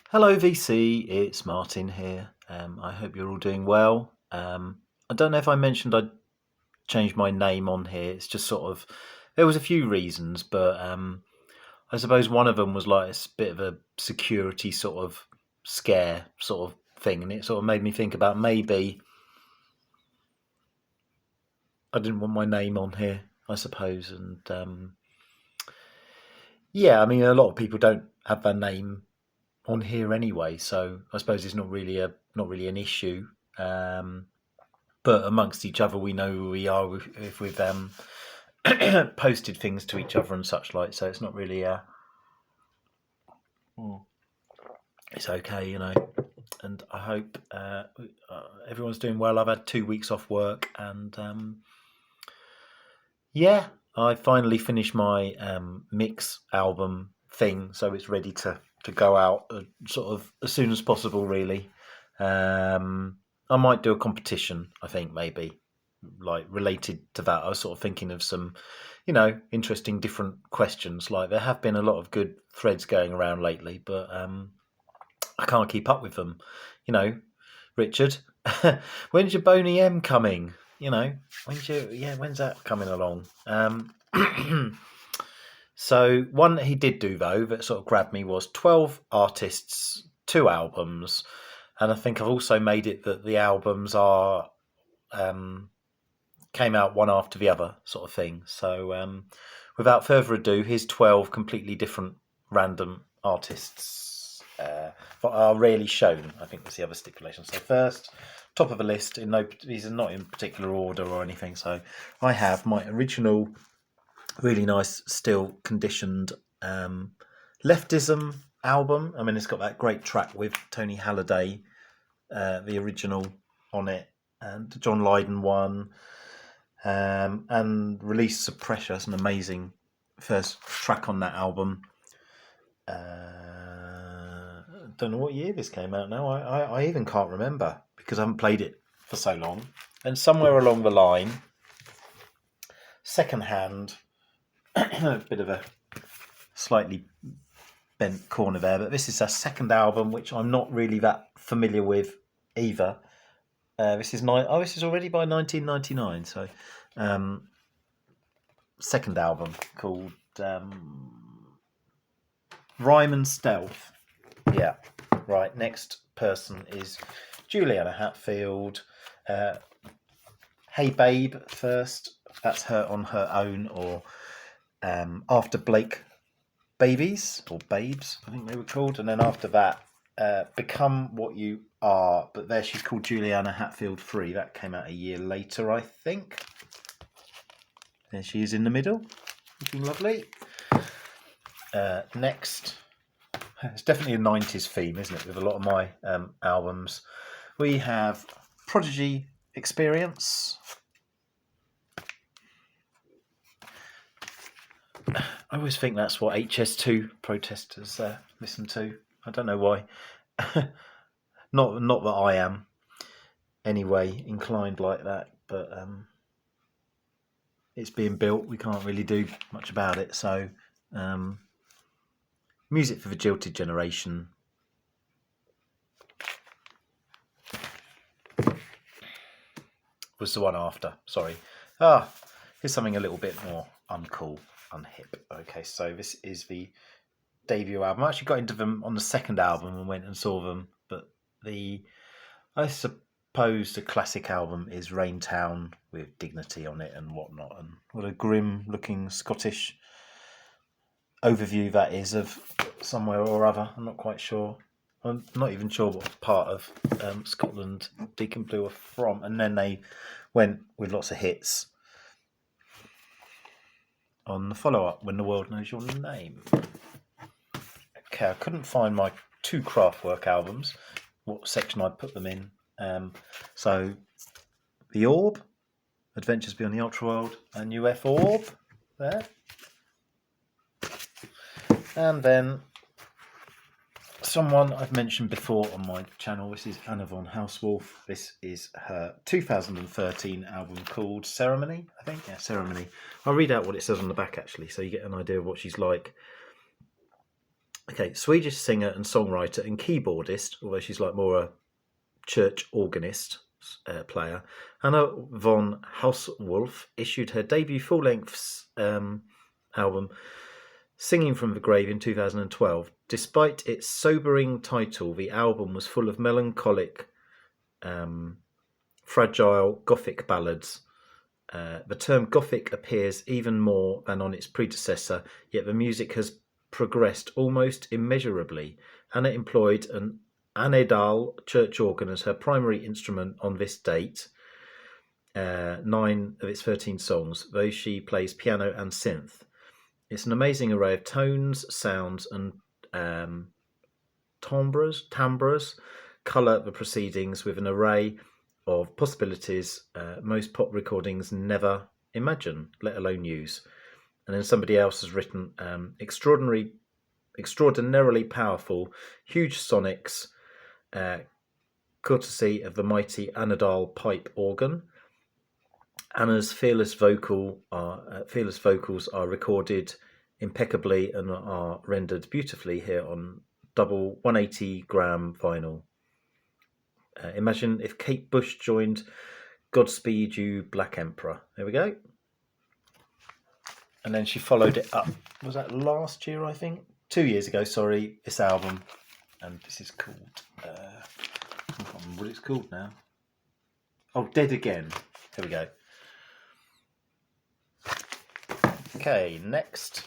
Hello, VC. It's Martin here. I hope you're all doing well. I don't know if I mentioned I'd changed my name on here. It's just sort of there was a few reasons, but I suppose one of them was like bit of a security sort of scare sort of thing, and it sort of made me think about maybe I didn't want my name on here. I suppose, and yeah, I mean a lot of people don't have their name on here anyway, so I suppose it's not really an issue. Um, but amongst each other, we know who we are if we've posted things to each other and such like. So it's not really it's okay. And I hope everyone's doing well. I've had 2 weeks off work, and yeah, I finally finished my mix album thing, so it's ready to go out sort of as soon as possible. Really, I might do a competition. I think maybe like related to that. I was sort of thinking of some, interesting different questions. Like there have been a lot of good threads going around lately, but I can't keep up with them. You know, Richard, when's your Boney M coming? When's that coming along? So one that he did do though that sort of grabbed me was 12 artists, 2 albums, and I think I've also made it that the albums are came out one after the other sort of thing. So without further ado, here's 12 completely different random artists that are rarely shown. I think that's the other stipulation. So first, top of the list, these are not in particular order or anything. So I have my original, really nice, still conditioned Leftism album. I mean, it's got that great track with Tony Halliday, the original, on it, and John Lydon one. And Release of Pressure is an amazing first track on that album. Don't know what year this came out now. I even can't remember because I haven't played it for so long. And somewhere along the line, secondhand, a bit of a slightly bent corner there, but this is a second album which I'm not really that familiar with either. This is already by 1999. So, second album called Rhyme and Stealth. Yeah, right. Next person is Juliana Hatfield. Hey Babe first. That's her on her own, or After Blake Babies or Babes, I think they were called, and then after that, Become What You Are. But there she's called Juliana Hatfield 3. That came out a year later, I think. There she is in the middle, looking lovely. Next, it's definitely a 90s theme, isn't it, with a lot of my albums. We have Prodigy Experience. I always think that's what HS2 protesters listen to. I don't know why. Not that I am anyway inclined like that, but it's being built. We can't really do much about it. So, Music for the Jilted Generation. Was the one after. Sorry. Here's something a little bit more uncool, unhip. Okay, so this is the debut album. I actually got into them on the second album and went and saw them, but I suppose the classic album is Raintown with Dignity on it and whatnot, and what a grim looking Scottish overview that is of somewhere or other. I'm not quite sure. I'm not even sure what part of Scotland Deacon Blue are from, and then they went with lots of hits on the follow-up, When the World Knows Your Name. Okay, I couldn't find my 2 Kraftwerk albums, what section I'd put them in. So, The Orb, Adventures Beyond the Ultraworld, and UF Orb, there. And then someone I've mentioned before on my channel, this is Anna von Hauswolf. This is her 2013 album called Ceremony, I think. Yeah, Ceremony. I'll read out what it says on the back, actually, so you get an idea of what she's like. Okay, Swedish singer and songwriter and keyboardist, although she's like more a church organist player. Anna von Hauswolf issued her debut full-length album, Singing from the Grave, in 2012. Despite its sobering title, the album was full of melancholic, fragile Gothic ballads. The term Gothic appears even more than on its predecessor, yet the music has progressed almost immeasurably. Anna employed an Anedal church organ as her primary instrument on this date, 9 of its 13 songs, though she plays piano and synth. It's an amazing array of tones, sounds, and timbres colour the proceedings with an array of possibilities most pop recordings never imagine, let alone use. And then somebody else has written extraordinarily powerful, huge sonics, courtesy of the mighty Anadal pipe organ. Anna's fearless vocals are recorded impeccably and are rendered beautifully here on double 180-gram vinyl. Imagine if Kate Bush joined Godspeed You Black Emperor. There we go. And then she followed it up. Was that last year, I think? 2 years ago, sorry, this album. And this is called... I can't remember what it's called now. Oh, Dead Again. Here we go. Okay, next.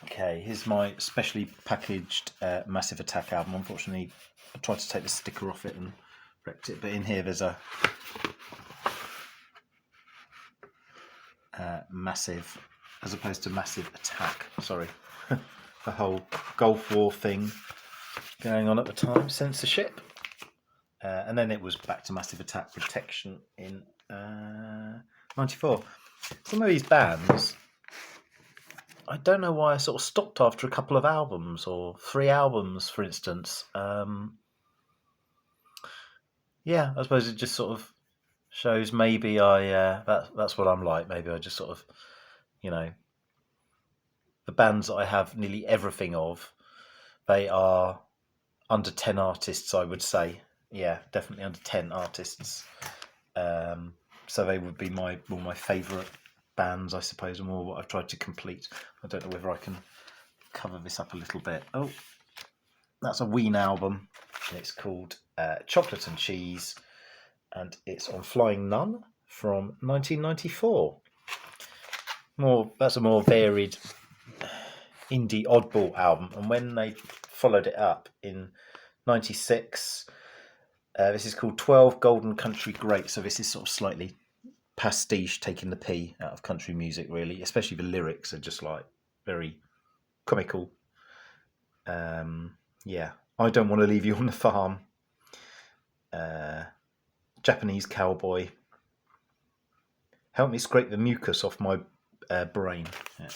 Okay, here's my specially packaged Massive Attack album. Unfortunately, I tried to take the sticker off it and wrecked it, but in here there's a Massive, as opposed to Massive Attack. Sorry, the whole Gulf War thing going on at the time, censorship. And then it was back to Massive Attack Protection in 94. Some of these bands, I don't know why I sort of stopped after a couple of albums, or 3 albums, for instance. Yeah, I suppose it just sort of shows maybe that's what I'm like. Maybe I just sort of, the bands that I have nearly everything of, they are under 10 artists, I would say. Yeah, definitely under 10 artists. So they would be my favourite bands, I suppose, and more what I've tried to complete. I don't know whether I can cover this up a little bit. Oh, that's a Ween album, and it's called Chocolate and Cheese, and it's on Flying Nun from 1994. That's a more varied indie oddball album, and when they followed it up in 96, this is called 12 Golden Country Greats. So this is sort of slightly pastiche, taking the P out of country music, really. Especially the lyrics are just like very comical. Yeah, I Don't Want to Leave You on the Farm. Japanese Cowboy. Help Me Scrape the Mucus Off My Brain. Yeah.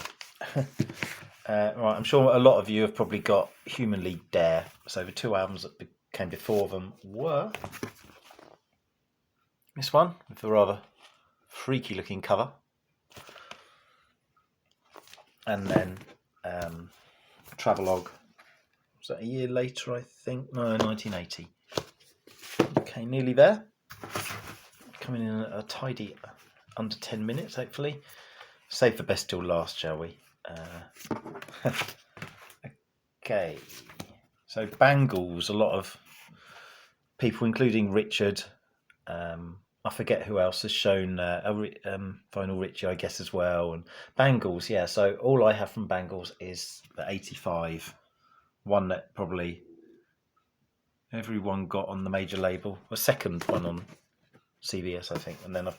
Right, I'm sure a lot of you have probably got Humanly Dare. So the 2 albums that came before them were this one with a rather freaky looking cover, and then Travelogue. Was that a year later, I think? No, 1980. Okay, nearly there. Coming in at a tidy under 10 minutes, hopefully. Save the best till last, shall we? Okay. So Bangles, a lot of people, including Richard, I forget who else has shown Vinyl Richie, I guess, as well. And Bangles, yeah. So all I have from Bangles is the 85, one that probably everyone got on the major label, the second one on CBS, I think. And then I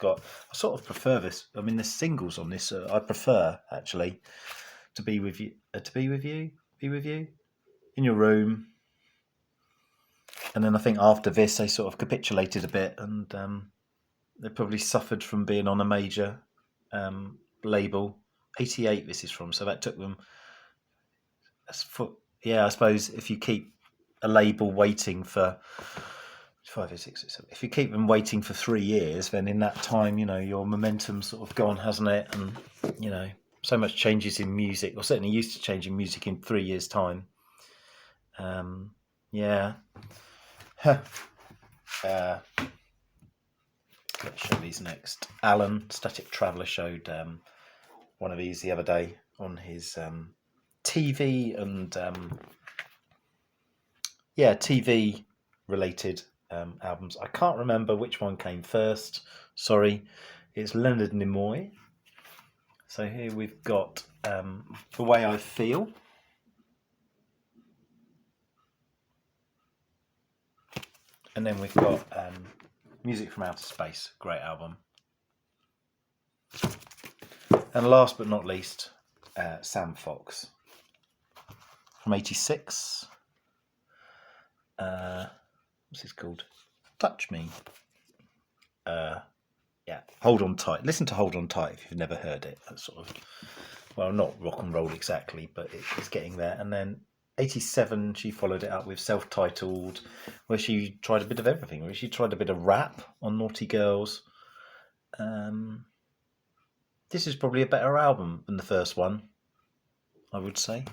sort of prefer this. I mean, there's singles on this. I prefer, actually, To Be With You, Be With You, In Your Room. And then I think after this, they sort of capitulated a bit, and they probably suffered from being on a major label. 88 this is from, so that took them... I suppose if you keep a label waiting for 5 or 6 or 7, if you keep them waiting for 3 years, then in that time, your momentum's sort of gone, hasn't it? And, so much changes in music, or certainly used to change in music in 3 years' time. Yeah. Let's show these next. Alan, Static Traveller, showed one of these the other day on his TV and TV related albums. I can't remember which one came first. Sorry, it's Leonard Nimoy. So here we've got The Way I Feel. And then we've got Music from Outer Space, great album. And last but not least, Sam Fox from '86. What's this called? Touch Me. Hold On Tight. Listen to Hold On Tight if you've never heard it. That's sort of, well, not rock and roll exactly, but it's getting there. And then '87, she followed it up with Self-Titled, where she tried a bit of everything. Where she tried a bit of rap on Naughty Girls. This is probably a better album than the first one, I would say.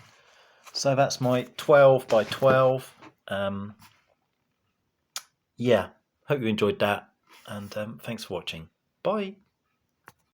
So that's my 12 by 12. Hope you enjoyed that, and thanks for watching. Bye.